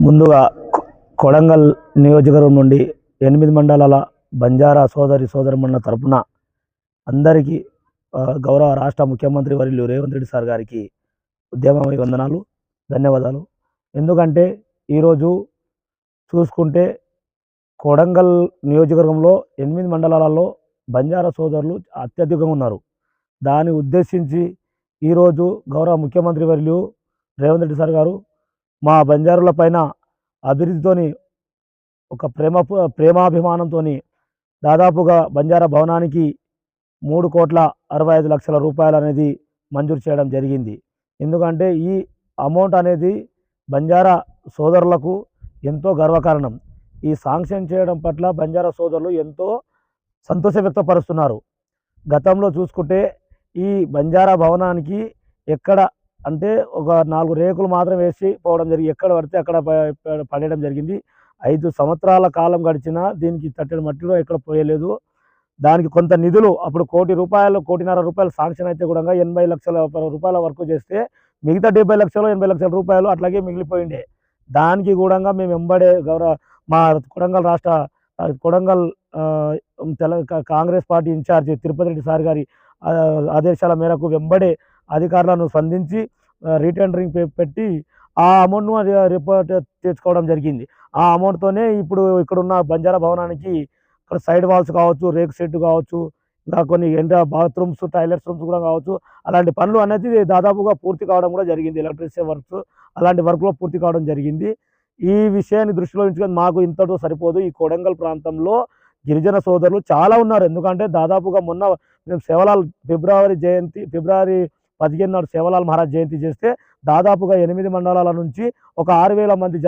ముందుగా కొడంగల్ నియోజకవర్గం నుండి 8 మండలాల బంజారా సోదరమణుల తరపున అందరికీ గౌరవ రాష్ట్ర ముఖ్యమంత్రి వర్యులు రేవంత్ రెడ్డి సార్ గారికి ఉద్యమ వందనాలు, ధన్యవాదాలు. ఎందుకంటే ఈరోజు చూసుకుంటే కొడంగల్ నియోజకవర్గంలో 8 మండలాలలో బంజారా సోదరులు అత్యధికంగా ఉన్నారు. దాన్ని ఉద్దేశించి ఈరోజు గౌరవ ముఖ్యమంత్రి వర్యులు రేవంత్ రెడ్డి సార్ గారు మా బంజారుల పైన అభివృద్ధితోని ఒక ప్రేమాభిమానంతో దాదాపుగా బంజారా భవనానికి 3,65,00,000 రూపాయలు అనేది మంజూరు చేయడం జరిగింది. ఎందుకంటే ఈ అమౌంట్ అనేది బంజారా సోదరులకు ఎంతో గర్వకారణం. ఈ శాంక్షన్ చేయడం పట్ల బంజారా సోదరులు ఎంతో సంతోషం వ్యక్తపరుస్తున్నారు. గతంలో చూసుకుంటే ఈ బంజారా భవనానికి ఎక్కడ అంటే ఒక 4 రేకులు మాత్రం వేసి పోవడం జరిగింది. ఎక్కడ పడితే అక్కడ పడేయడం జరిగింది. 5 సంవత్సరాల కాలం గడిచినా దీనికి తట్టెడు మట్టిలో ఎక్కడ పోయలేదు. దానికి కొంత నిధులు అప్పుడు 1,00,00,000 రూపాయలు శాంక్షన్ అయితే కూడా 80 లక్షల రూపాయల వరకు చేస్తే మిగతా 70 లక్షలు 80 లక్షల రూపాయలు అట్లాగే మిగిలిపోయిండే. దానికి కూడా మేము వెంబడే మా Kodangal Congress party incharge Tirupati Reddy sir గారి ఆదేశాల మేరకు వెంబడే అధికారులను స్పందించి రీటెండరింగ్ పెట్టి ఆ అమౌంట్ను రిపోర్ట్ తెచ్చుకోవడం జరిగింది. ఆ అమౌంట్తోనే ఇప్పుడు ఇక్కడున్న బంజారా భవనానికి ఇక్కడ సైడ్ వాల్స్ కావచ్చు, రేక్ షెడ్ కావచ్చు, ఇంకా కొన్ని బాత్రూమ్స్, టాయిలెట్స్ రూమ్స్ కూడా కావచ్చు, అలాంటి పనులు అనేది దాదాపుగా పూర్తి కావడం కూడా జరిగింది. ఎలక్ట్రిసిటీ వర్క్స్ అలాంటి వర్క్లో పూర్తి కావడం జరిగింది. ఈ విషయాన్ని దృష్టిలో ఉంచుకొని మాకు ఇంతతో సరిపోదు. ఈ కొడంగల్ ప్రాంతంలో గిరిజన సోదరులు చాలా ఉన్నారు. ఎందుకంటే దాదాపుగా మొన్న మేము సేవలాల్ ఫిబ్రవరి 15 నాడు సేవలాల్ మహారాజ్ జయంతి చేస్తే దాదాపుగా 8 మండలాల నుంచి ఒక 6,000 మంది